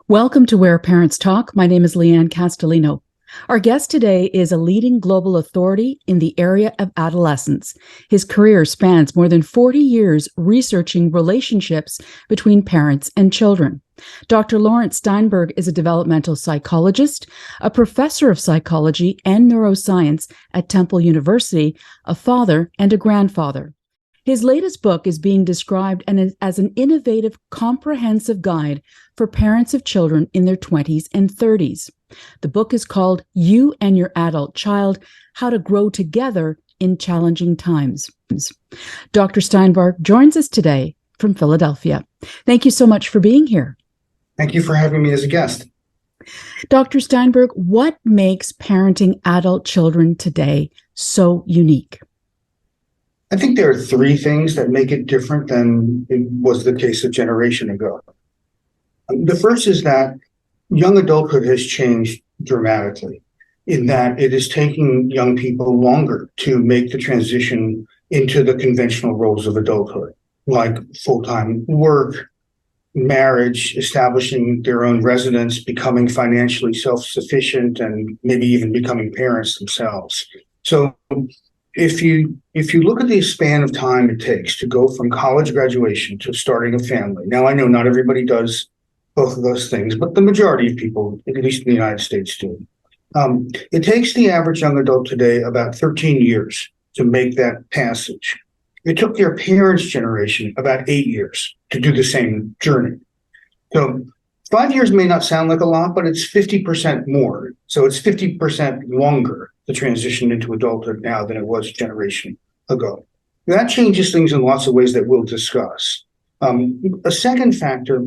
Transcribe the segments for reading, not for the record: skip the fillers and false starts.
Welcome to Where Parents Talk. My name is Lianne Castelino. Our guest today is a leading global authority in the area of adolescence. His career spans more than 40 years researching relationships between parents and children. Dr. Laurence Steinberg is a developmental psychologist, a professor of psychology and neuroscience at Temple University, a father and a grandfather. His latest book is being described as an innovative, comprehensive guide for parents of children in their 20s and 30s. The book is called You and Your Adult Child: How to Grow Together in Challenging Times. Dr. Steinberg joins us today from Philadelphia. Thank you so much for being here. Thank you for having me as a guest. Dr. Steinberg, what makes parenting adult children today so unique? I think there are three things that make it different than it was the case a generation ago. The first is that young adulthood has changed dramatically in that it is taking young people longer to make the transition into the conventional roles of adulthood, like full-time work, marriage, establishing their own residence, becoming financially self-sufficient, and maybe even becoming parents themselves. So if you look at the span of time it takes to go from college graduation to starting a family, now I know not everybody does both of those things, but the majority of people, at least in the United States, do. It takes the average young adult today about 13 years to make that passage. It took their parents' generation about 8 years to do the same journey. So 5 years may not sound like a lot, but it's 50% more. So it's 50% longer the transition into adulthood now than it was a generation ago. That changes things in lots of ways that we'll discuss. A second factor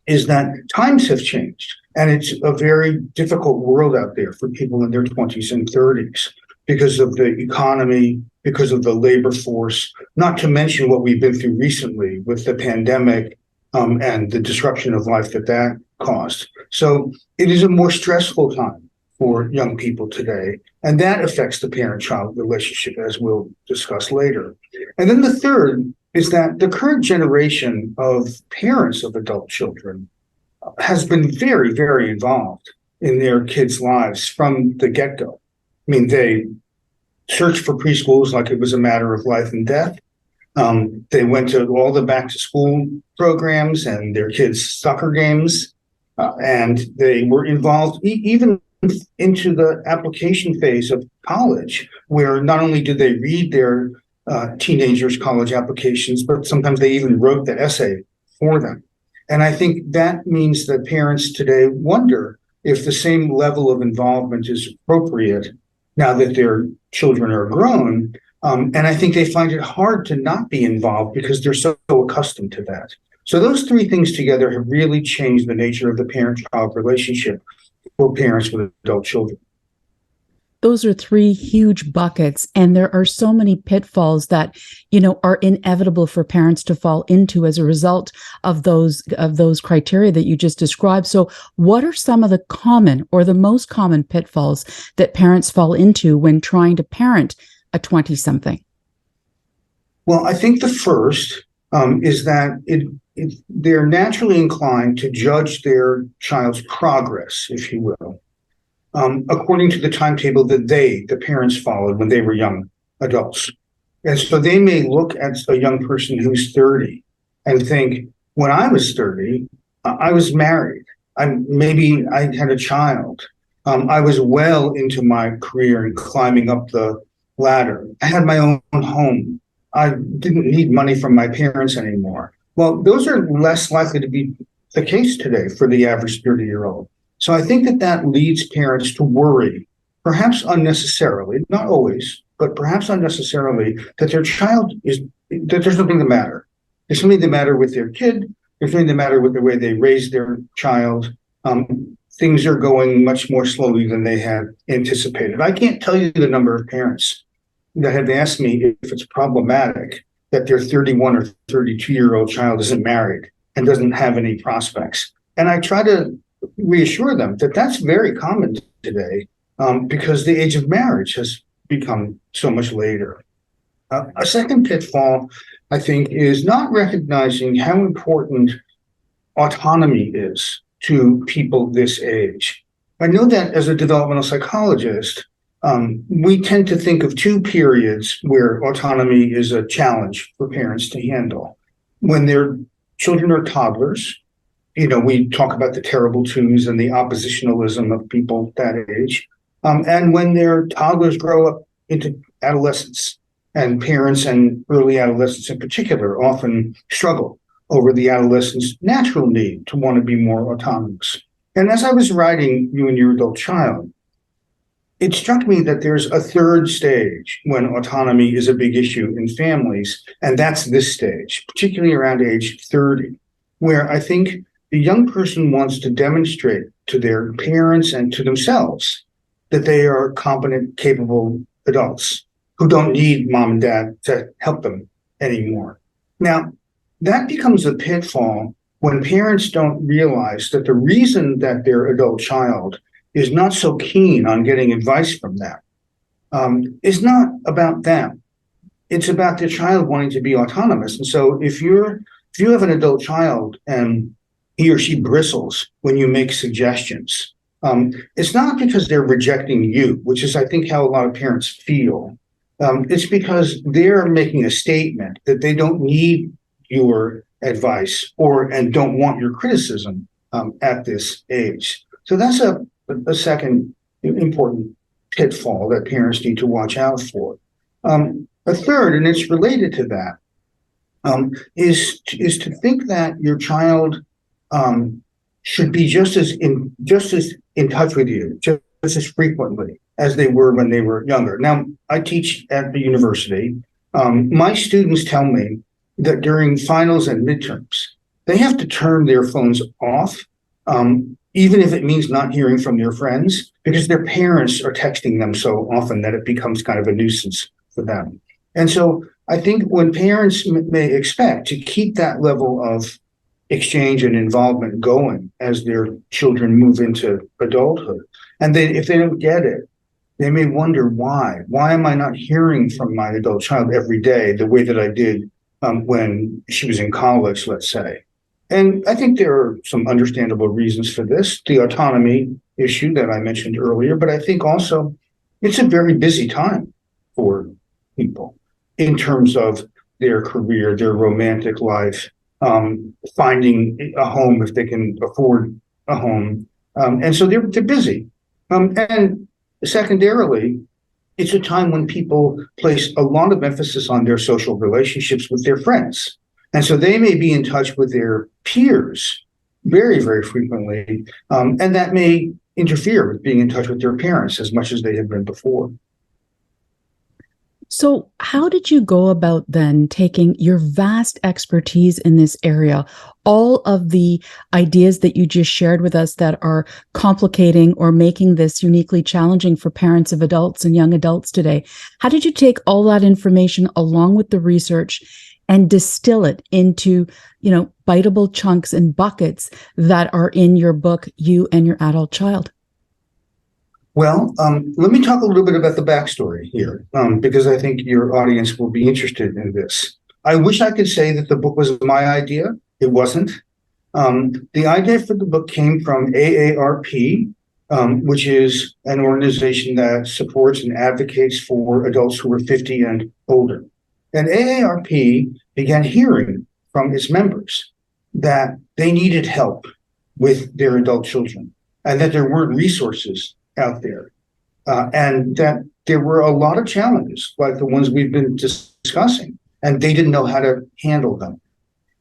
is that times have changed, and it's a very difficult world out there for people in their 20s and 30s because of the economy, because of the labor force, not to mention what we've been through recently with the pandemic and the disruption of life that caused. So it is a more stressful time for young people today, and that affects the parent-child relationship, as we'll discuss later. And then the third is that the current generation of parents of adult children has been very, very involved in their kids' lives from the get-go. I mean, they searched for preschools like it was a matter of life and death. They went to all the back-to-school programs and their kids' soccer games, and they were involved even into the application phase of college, where not only did they read their teenagers' college applications, but sometimes they even wrote the essay for them. And I think that means that parents today wonder if the same level of involvement is appropriate now that their children are grown. And I think they find it hard to not be involved because they're so accustomed to that. So those three things together have really changed the nature of the parent-child relationship for parents with adult children. Those are three huge buckets, and there are so many pitfalls that, are inevitable for parents to fall into as a result of those criteria that you just described. So what are some of the common or the most common pitfalls that parents fall into when trying to parent a 20-something? Well, I think the first is that they're naturally inclined to judge their child's progress, if you will, according to the timetable that the parents, followed when they were young adults. And so they may look at a young person who's 30 and think, when I was 30, I was married. Maybe I had a child. I was well into my career and climbing up the ladder. I had my own home. I didn't need money from my parents anymore. Well, those are less likely to be the case today for the average 30-year-old. So I think that leads parents to worry, perhaps unnecessarily, not always, but perhaps unnecessarily, that there's something the matter. There's something the matter with their kid. There's something the matter with the way they raise their child. Things are going much more slowly than they had anticipated. I can't tell you the number of parents that have asked me if it's problematic that their 31 or 32-year-old child isn't married and doesn't have any prospects. And I try to reassure them that that's very common today because the age of marriage has become so much later. A second pitfall, I think, is not recognizing how important autonomy is to people this age. I know that as a developmental psychologist, we tend to think of two periods where autonomy is a challenge for parents to handle. When their children are toddlers, we talk about the terrible twos and the oppositionalism of people that age. And when their toddlers grow up into adolescence, and parents and early adolescents in particular often struggle over the adolescent's natural need to want to be more autonomous. And as I was writing You and Your Adult Child, it struck me that there's a third stage when autonomy is a big issue in families, and that's this stage, particularly around age 30, where I think the young person wants to demonstrate to their parents and to themselves that they are competent, capable adults who don't need mom and dad to help them anymore. Now, that becomes a pitfall when parents don't realize that the reason that their adult child is not so keen on getting advice from them is not about them. It's about the child wanting to be autonomous. And so if you have an adult child and he or she bristles when you make suggestions, it's not because they're rejecting you, which is, I think, how a lot of parents feel. It's because they're making a statement that they don't need your advice and don't want your criticism at this age. So that's a second important pitfall that parents need to watch out for. A third, and it's related to that, is to think that your child should be just as in touch with you, just as frequently as they were when they were younger. Now, I teach at the university. My students tell me that during finals and midterms, they have to turn their phones off, even if it means not hearing from their friends, because their parents are texting them so often that it becomes kind of a nuisance for them. And so I think when parents may expect to keep that level of exchange and involvement going as their children move into adulthood, and if they don't get it, they may wonder why. Why am I not hearing from my adult child every day the way that I did when she was in college, let's say? And I think there are some understandable reasons for this, the autonomy issue that I mentioned earlier, but I think also it's a very busy time for people in terms of their career, their romantic life, finding a home if they can afford a home. And so they're busy. And secondarily, it's a time when people place a lot of emphasis on their social relationships with their friends. And so they may be in touch with their peers very, very frequently, and that may interfere with being in touch with their parents as much as they have been before. So how did you go about then taking your vast expertise in this area, all of the ideas that you just shared with us that are complicating or making this uniquely challenging for parents of adults and young adults today? How did you take all that information along with the research and distill it into, biteable chunks and buckets that are in your book, You and Your Adult Child? Well, let me talk a little bit about the backstory here, because I think your audience will be interested in this. I wish I could say that the book was my idea. It wasn't. The idea for the book came from AARP, which is an organization that supports and advocates for adults who are 50 and older. And AARP began hearing from its members that they needed help with their adult children and that there weren't resources out there, and that there were a lot of challenges like the ones we've been discussing, and they didn't know how to handle them.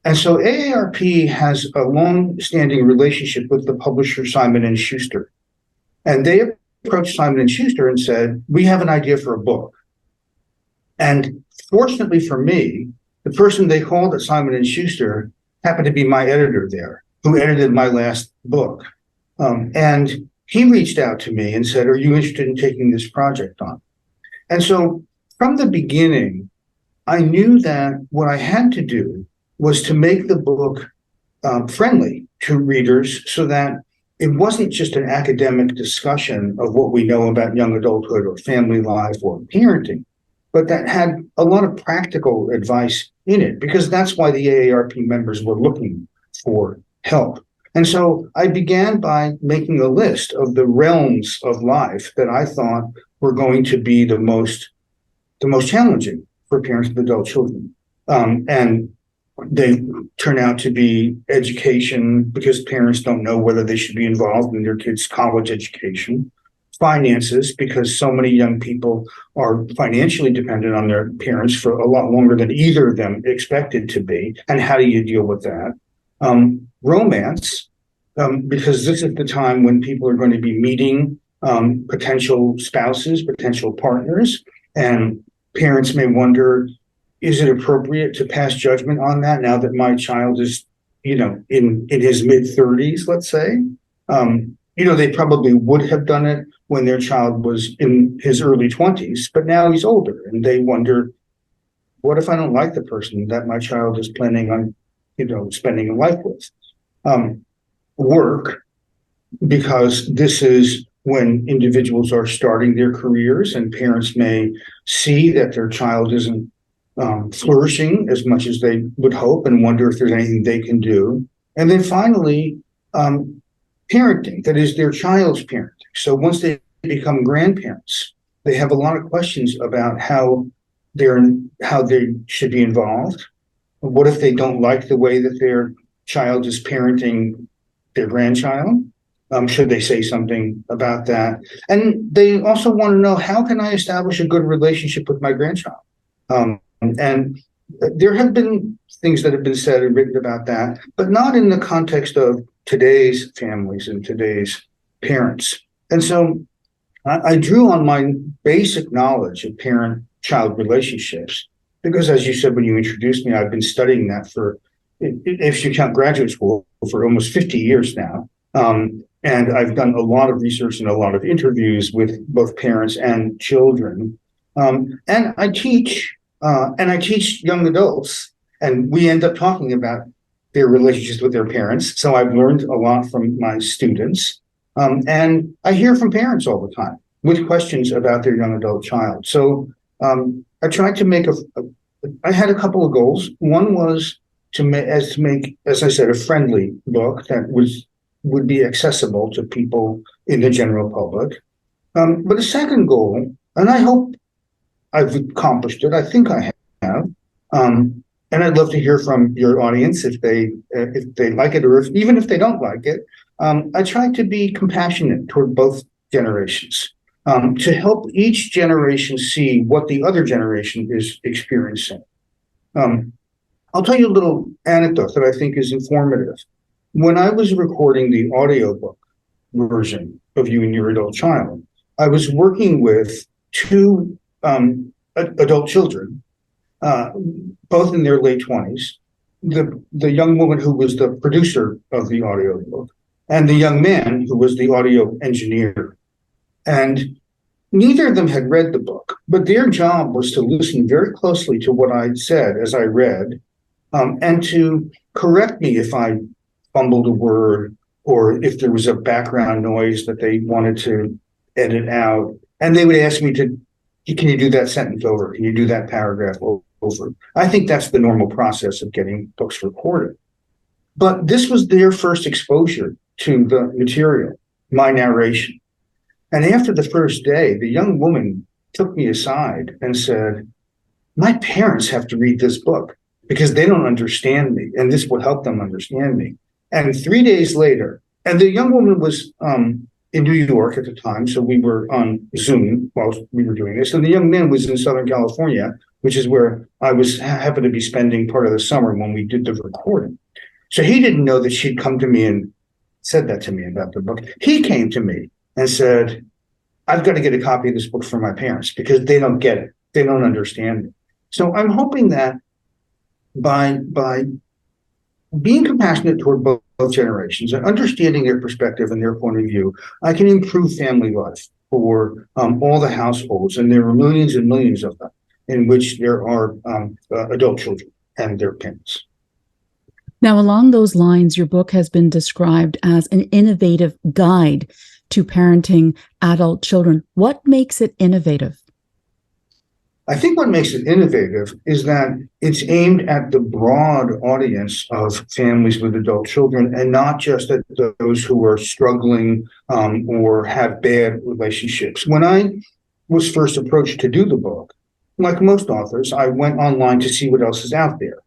And so AARP has a long-standing relationship with the publisher Simon & Schuster. And they approached Simon & Schuster and said, we have an idea for a book. And fortunately for me, the person they called at Simon & Schuster happened to be my editor there, who edited my last book. And he reached out to me and said, are you interested in taking this project on? And so from the beginning, I knew that what I had to do was to make the book friendly to readers so that it wasn't just an academic discussion of what we know about young adulthood or family life or parenting, but that had a lot of practical advice in it, because that's why the AARP members were looking for help. And so I began by making a list of the realms of life that I thought were going to be the most challenging for parents of adult children. And they turn out to be education, because parents don't know whether they should be involved in their kids' college education; finances, because so many young people are financially dependent on their parents for a lot longer than either of them expected to be. And how do you deal with that? Romance, because this is the time when people are going to be meeting potential spouses, potential partners, and parents may wonder, is it appropriate to pass judgment on that now that my child is, in his mid-30s, let's say? They probably would have done it when their child was in his early 20s, but now he's older, and they wonder, what if I don't like the person that my child is planning on, spending a life with? Work, because this is when individuals are starting their careers, and parents may see that their child isn't flourishing as much as they would hope, and wonder if there's anything they can do. And then finally, parenting, that is their child's parenting. So once they become grandparents, they have a lot of questions about how they should be involved. What if they don't like the way that their child is parenting their grandchild? Should they say something about that? And they also want to know, how can I establish a good relationship with my grandchild? And there have been things that have been said and written about that, but not in the context of today's families and today's parents. And so I drew on my basic knowledge of parent-child relationships, because, as you said when you introduced me, I've been studying that for, if you count graduate school, for almost 50 years now. And I've done a lot of research and a lot of interviews with both parents and children. And I teach young adults, and we end up talking about their relationships with their parents. So I've learned a lot from my students. And I hear from parents all the time with questions about their young adult child. So I tried to make I had a couple of goals. One was to make, as I said, a friendly book that would be accessible to people in the general public. But a second goal, and I hope I've accomplished it, I think I have, and I'd love to hear from your audience if they like it, or even if they don't like it. I try to be compassionate toward both generations, to help each generation see what the other generation is experiencing. I'll tell you a little anecdote that I think is informative. When I was recording the audiobook version of You and Your Adult Child, I was working with two adult children, both in their late 20s, the young woman who was the producer of the audiobook, and the young man who was the audio engineer. And neither of them had read the book, but their job was to listen very closely to what I said as I read, and to correct me if I fumbled a word, or if there was a background noise that they wanted to edit out. And they would ask me can you do that sentence over? Can you do that paragraph over? I think that's the normal process of getting books recorded. But this was their first exposure to the material, my narration. And after the first day, the young woman took me aside and said, my parents have to read this book because they don't understand me, and this will help them understand me. And 3 days later, and the young woman was in New York at the time, so we were on Zoom while we were doing this. And the young man was in Southern California, which is where I happened to be spending part of the summer when we did the recording. So he didn't know that she'd come to me and said that to me about the book. He came to me and said, I've got to get a copy of this book for my parents because they don't get it. They don't understand it. So I'm hoping that by being compassionate toward both generations and understanding their perspective and their point of view, I can improve family life for all the households, and there are millions and millions of them, in which there are adult children and their parents. Now, along those lines, your book has been described as an innovative guide to parenting adult children. What makes it innovative? I think what makes it innovative is that it's aimed at the broad audience of families with adult children and not just at those who are struggling or have bad relationships. When I was first approached to do the book, like most authors, I went online to see what else is out there.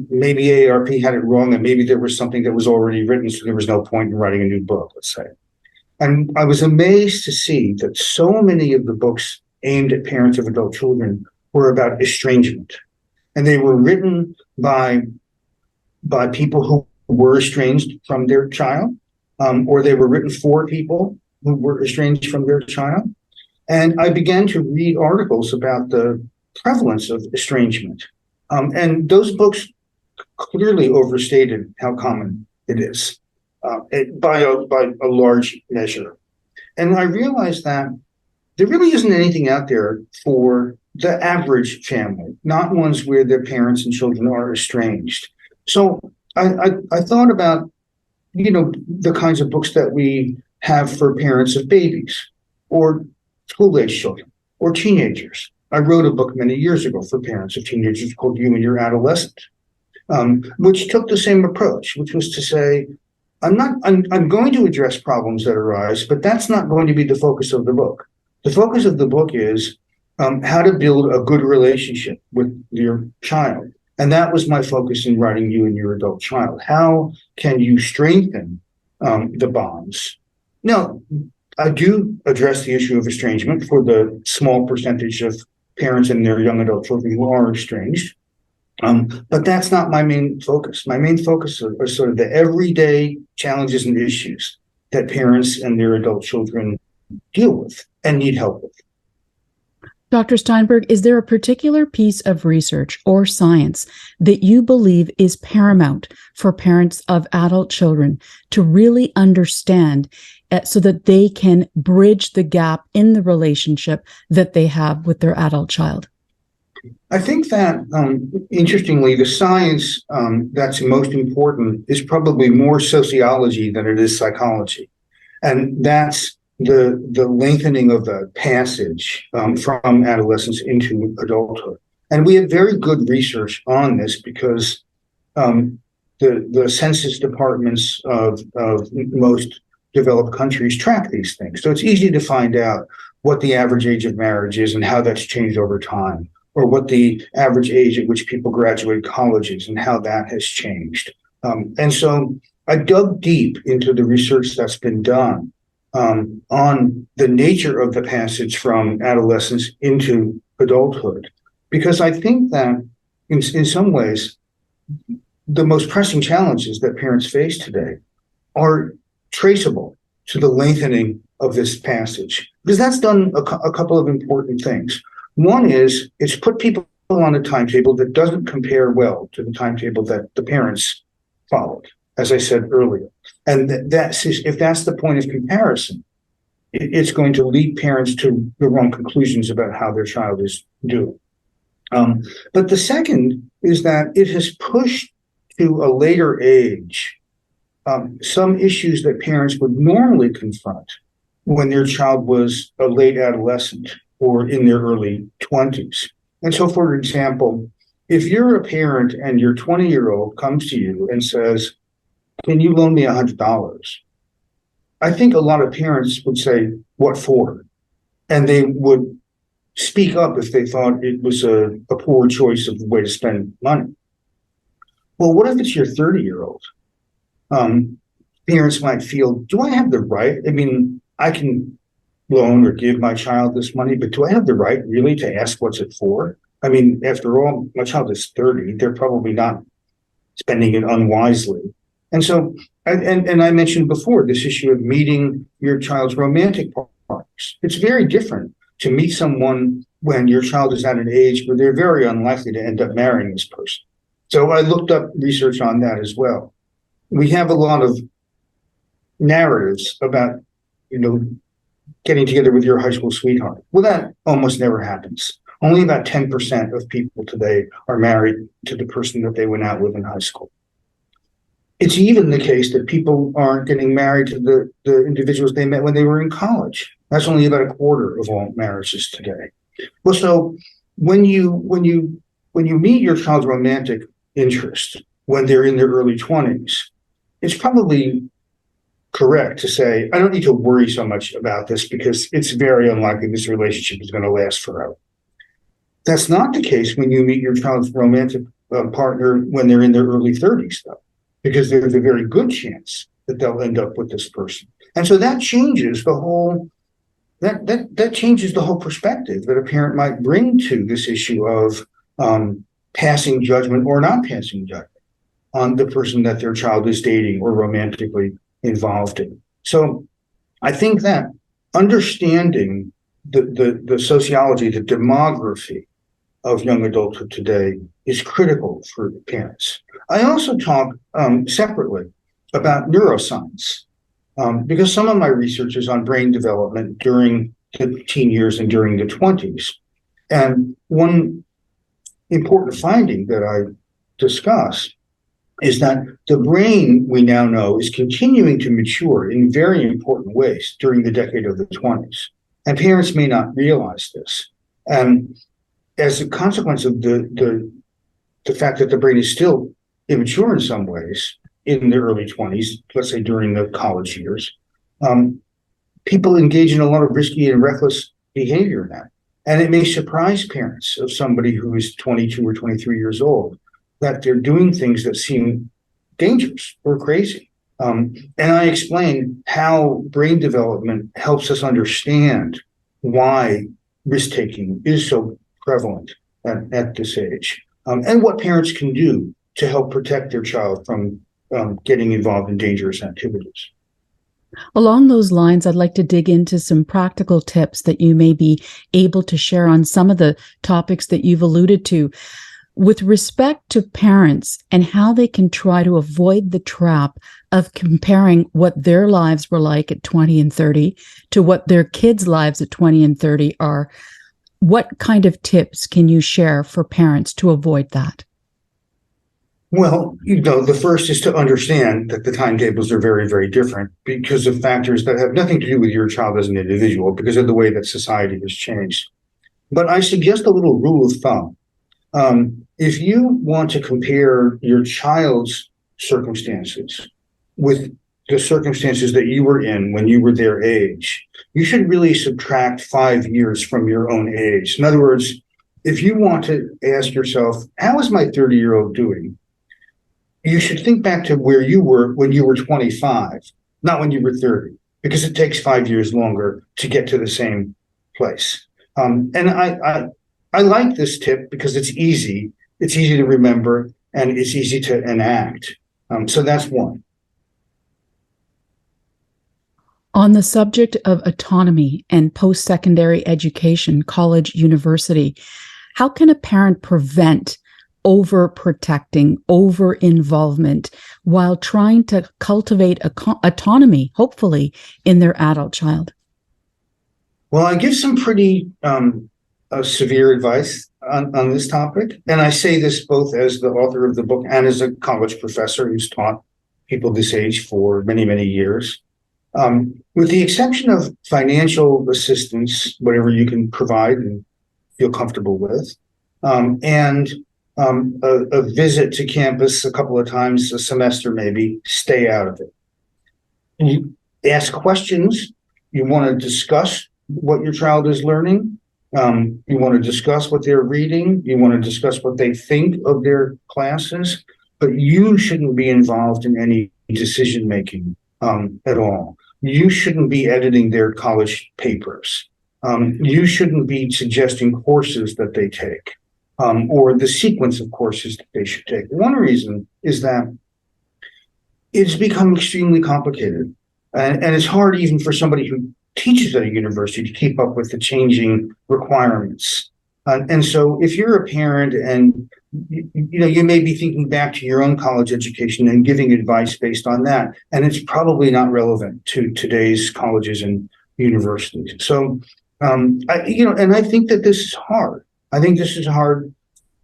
Maybe AARP had it wrong, and maybe there was something that was already written, so there was no point in writing a new book, let's say. And I was amazed to see that so many of the books aimed at parents of adult children were about estrangement. And they were written by people who were estranged from their child, or they were written for people who were estranged from their child. And I began to read articles about the prevalence of estrangement. And those books clearly overstated how common it is by a large measure. And I realized that there really isn't anything out there for the average family, not ones where their parents and children are estranged. So I thought about, the kinds of books that we have for parents of babies or school-age children or teenagers. I wrote a book many years ago for parents of teenagers called You and Your Adolescent, which took the same approach, which was to say, I'm going to address problems that arise, but that's not going to be the focus of the book. The focus of the book is how to build a good relationship with your child. And that was my focus in writing You and Your Adult Child. How can you strengthen the bonds? Now, I do address the issue of estrangement for the small percentage of parents and their young adult children who are estranged. But that's not my main focus. My main focus are sort of the everyday challenges and issues that parents and their adult children deal with and need help with. Dr. Steinberg, is there a particular piece of research or science that you believe is paramount for parents of adult children to really understand so that they can bridge the gap in the relationship that they have with their adult child? I think that, interestingly, the science that's most important is probably more sociology than it is psychology. And that's the lengthening of the passage from adolescence into adulthood. And we have very good research on this because the census departments of most developed countries track these things. So it's easy to find out what the average age of marriage is and how that's changed over time, or what the average age at which people graduate college is and how that has changed. And so I dug deep into the research that's been done on the nature of the passage from adolescence into adulthood, because I think that in some ways, the most pressing challenges that parents face today are traceable to the lengthening of this passage, because that's done a couple of important things. One is it's put people on a timetable that doesn't compare well to the timetable that the parents followed, as I said earlier. And if that's the point of comparison, it's going to lead parents to the wrong conclusions about how their child is doing. But the second is that it has pushed to a later age some issues that parents would normally confront when their child was a late adolescent or in their early 20s. And so, for example, if you're a parent and your 20-year-old comes to you and says, "Can you loan me $100?" I think a lot of parents would say, "What for?" And they would speak up if they thought it was a poor choice of the way to spend money. Well, what if it's your 30-year-old? Parents might feel, do I have the right? I mean, I can loan or give my child this money, but do I have the right really to ask what's it for? I mean, after all, my child is 30. They're probably not spending it unwisely. And so, and I mentioned before this issue of meeting your child's romantic partners. It's very different to meet someone when your child is at an age where they're very unlikely to end up marrying this person. So I looked up research on that as well. We have a lot of narratives about, getting together with your high school sweetheart. Well, that almost never happens. Only about 10% of people today are married to the person that they went out with in high school. It's even the case that people aren't getting married to the individuals they met when they were in college. That's only about a quarter of all marriages today. Well, so when you meet your child's romantic interest when they're in their early 20s, it's probably correct to say, I don't need to worry so much about this because it's very unlikely this relationship is going to last forever. That's not the case when you meet your child's romantic partner when they're in their early 30s, though, because there's a very good chance that they'll end up with this person. And so that changes the whole that changes the whole perspective that a parent might bring to this issue of passing judgment or not passing judgment on the person that their child is dating or romantically involved in. So I think that understanding the sociology, the demography of young adulthood today is critical for parents. I also talk separately about neuroscience because some of my research is on brain development during the teen years and during the 20s. And one important finding that I discuss is that the brain, we now know, is continuing to mature in very important ways during the decade of the 20s. And parents may not realize this. And as a consequence of the fact that the brain is still immature in some ways in the early 20s, let's say during the college years, people engage in a lot of risky and reckless behavior now. And it may surprise parents of somebody who is 22 or 23 years old that they're doing things that seem dangerous or crazy. And I explain how brain development helps us understand why risk-taking is so prevalent at this age, and what parents can do to help protect their child from getting involved in dangerous activities. Along those lines, I'd like to dig into some practical tips that you may be able to share on some of the topics that you've alluded to with respect to parents and how they can try to avoid the trap of comparing what their lives were like at 20 and 30 to what their kids' lives at 20 and 30 are. What kind of tips can you share for parents to avoid that? Well, the first is to understand that the timetables are very, very different because of factors that have nothing to do with your child as an individual, because of the way that society has changed. But I suggest a little rule of thumb. If you want to compare your child's circumstances with the circumstances that you were in when you were their age, you should really subtract 5 years from your own age. In other words, if you want to ask yourself, how is my 30-year-old doing? You should think back to where you were when you were 25, not when you were 30, because it takes 5 years longer to get to the same place. And I like this tip because it's easy to remember, and it's easy to enact. So that's one. On the subject of autonomy and post-secondary education, college, university, how can a parent prevent overprotecting, over-involvement while trying to cultivate autonomy, hopefully, in their adult child? Well, I give some pretty severe advice on this topic. And I say this both as the author of the book and as a college professor who's taught people this age for many, many years. With the exception of financial assistance, whatever you can provide and feel comfortable with, and a visit to campus a couple of times a semester, maybe, stay out of it. And you ask questions. You want to discuss what your child is learning. You want to discuss what they're reading. You want to discuss what they think of their classes. But you shouldn't be involved in any decision-making at all. You shouldn't be editing their college papers. You shouldn't be suggesting courses that they take. Or the sequence of courses that they should take. One reason is that it's become extremely complicated. And it's hard even for somebody who teaches at a university to keep up with the changing requirements. And so if you're a parent and you may be thinking back to your own college education and giving advice based on that, and it's probably not relevant to today's colleges and universities. So, and I think that this is hard. I think this is hard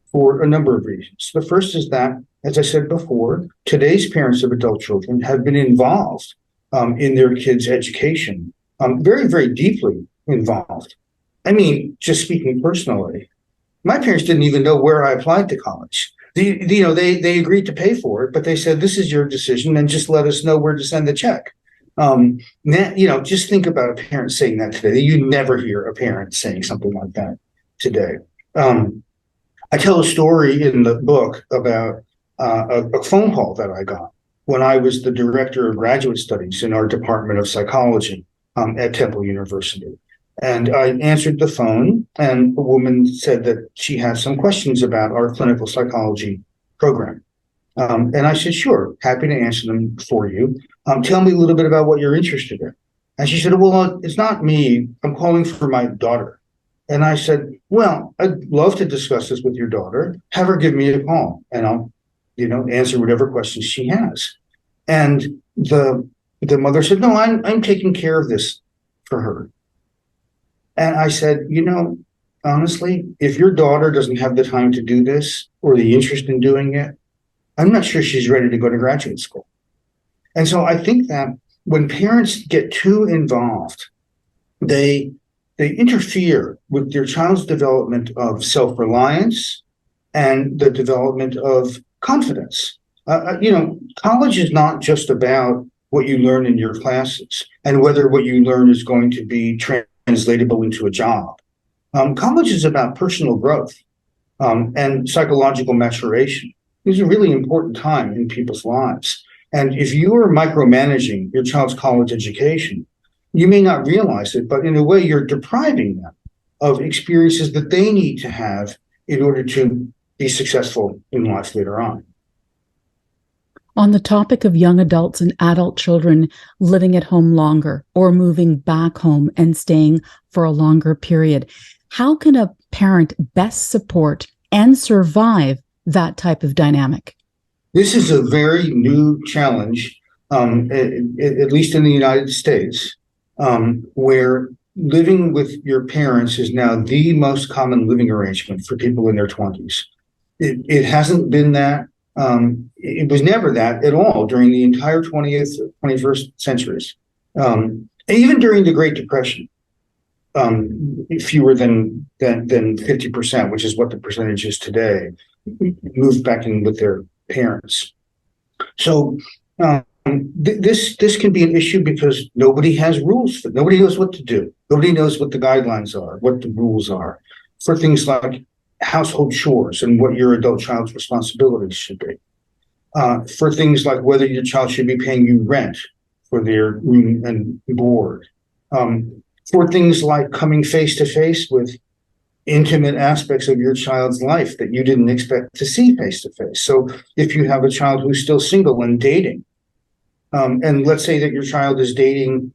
for a number of reasons. The first is that, as I said before, today's parents of adult children have been involved in their kids' education, very, very deeply involved. I mean, just speaking personally, my parents didn't even know where I applied to college. They agreed to pay for it, but they said, this is your decision and just let us know where to send the check. Just think about a parent saying that today. You never hear a parent saying something like that today. I tell a story in the book about a phone call that I got when I was the director of graduate studies in our department of psychology at Temple University. And I answered the phone, and a woman said that she had some questions about our clinical psychology program. And I said, sure, happy to answer them for you. Tell me a little bit about what you're interested in. And she said, well, it's not me. I'm calling for my daughter. And I said, well, I'd love to discuss this with your daughter. Have her give me a call, and I'll, answer whatever questions she has. And the mother said, no, I'm taking care of this for her. And I said, honestly, if your daughter doesn't have the time to do this or the interest in doing it, I'm not sure she's ready to go to graduate school. And so I think that when parents get too involved, they interfere with their child's development of self-reliance and the development of confidence. College is not just about what you learn in your classes and whether what you learn is going to be translatable into a job. College is about personal growth and psychological maturation. It's a really important time in people's lives. And if you are micromanaging your child's college education, you may not realize it, but in a way you're depriving them of experiences that they need to have in order to be successful in life later on. On the topic of young adults and adult children living at home longer or moving back home and staying for a longer period, how can a parent best support and survive that type of dynamic? This is a very new challenge, at least in the United States, where living with your parents is now the most common living arrangement for people in their 20s. It hasn't been that. It was never that at all during the entire 20th, 21st centuries. Even during the Great Depression, fewer than 50%, which is what the percentage is today, moved back in with their parents. So this can be an issue because nobody has rules. Nobody knows what to do. Nobody knows what the guidelines are, what the rules are for things like household chores and what your adult child's responsibilities should be. For things like whether your child should be paying you rent for their room and board. For things like coming face to face with intimate aspects of your child's life that you didn't expect to see face to face. So if you have a child who's still single and dating, and let's say that your child is dating,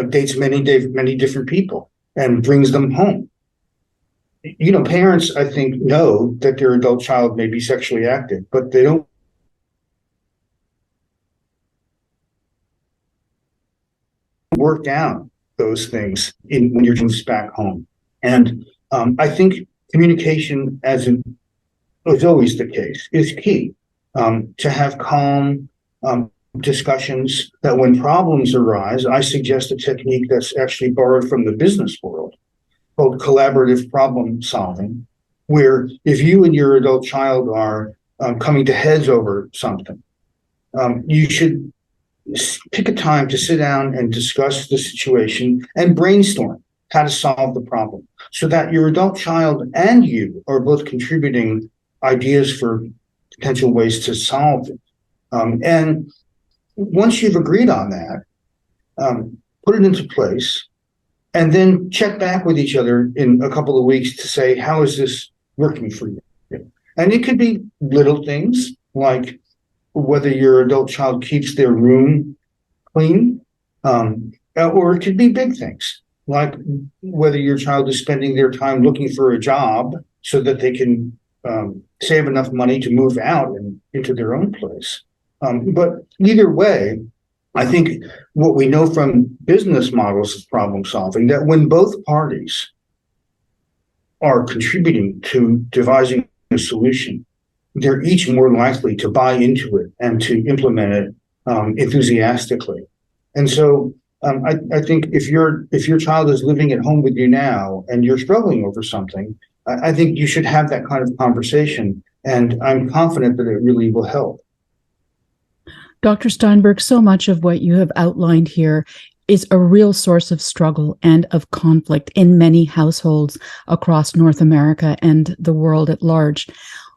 dates many different people and brings them home. Parents, I think, know that their adult child may be sexually active, but they don't work out those things when your child's back home. And I think communication, as is always the case, is key. To have calm discussions that when problems arise, I suggest a technique that's actually borrowed from the business world called collaborative problem solving, where if you and your adult child are coming to heads over something, you should pick a time to sit down and discuss the situation and brainstorm how to solve the problem so that your adult child and you are both contributing ideas for potential ways to solve it. And once you've agreed on that, put it into place and then check back with each other in a couple of weeks to say, how is this working for you? And it could be little things like whether your adult child keeps their room clean, or it could be big things like whether your child is spending their time looking for a job so that they can save enough money to move out and into their own place. But either way, I think what we know from business models of problem solving, that when both parties are contributing to devising a solution, they're each more likely to buy into it and to implement it enthusiastically. And so I think if your child is living at home with you now and you're struggling over something, I think you should have that kind of conversation, and I'm confident that it really will help. Dr. Steinberg, so much of what you have outlined here is a real source of struggle and of conflict in many households across North America and the world at large.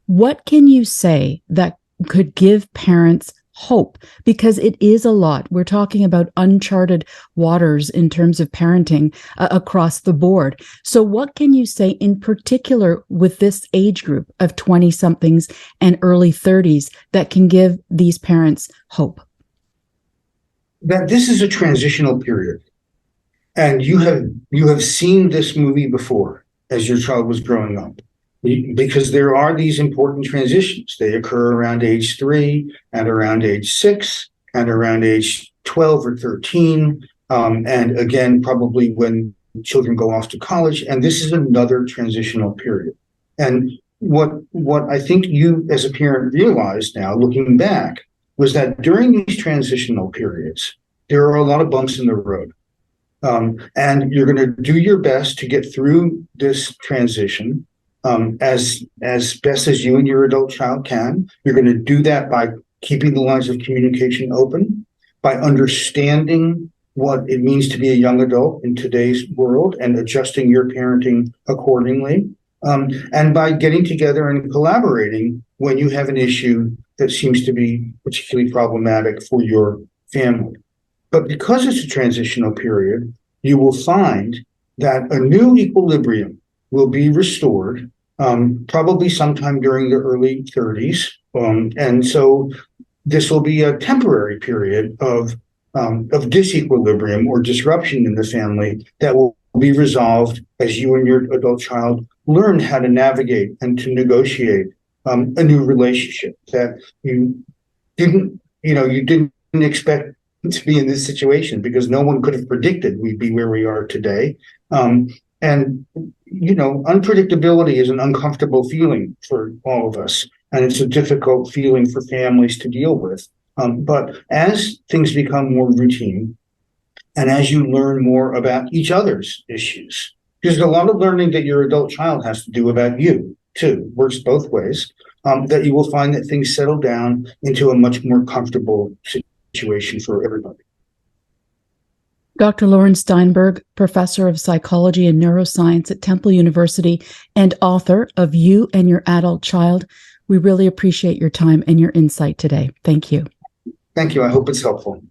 What can you say that could give parents hope? Because it is a lot. We're talking about uncharted waters in terms of parenting across the board. So what can you say in particular with this age group of 20-somethings and early 30s that can give these parents hope? That this is a transitional period, and you have seen this movie before as your child was growing up, because there are these important transitions. They occur around age 3 and around age 6 and around age 12 or 13, and again probably when children go off to college. And this is another transitional period. And what I think you as a parent realize now, looking back, was that during these transitional periods, there are a lot of bumps in the road. And you're going to do your best to get through this transition as best as you and your adult child can. You're going to do that by keeping the lines of communication open, by understanding what it means to be a young adult in today's world and adjusting your parenting accordingly, and by getting together and collaborating when you have an issue that seems to be particularly problematic for your family. But because it's a transitional period, you will find that a new equilibrium will be restored, probably sometime during the early 30s. And so this will be a temporary period of disequilibrium or disruption in the family that will be resolved as you and your adult child learn how to navigate and to negotiate a new relationship that you didn't expect to be in this situation, because no one could have predicted we'd be where we are today. And unpredictability is an uncomfortable feeling for all of us, and it's a difficult feeling for families to deal with. But as things become more routine, and as you learn more about each other's issues, there's a lot of learning that your adult child has to do about you too, works both ways, that you will find that things settle down into a much more comfortable situation for everybody. Dr. Laurence Steinberg, professor of psychology and neuroscience at Temple University and author of You and Your Adult Child, we really appreciate your time and your insight today. Thank you. Thank you. I hope it's helpful.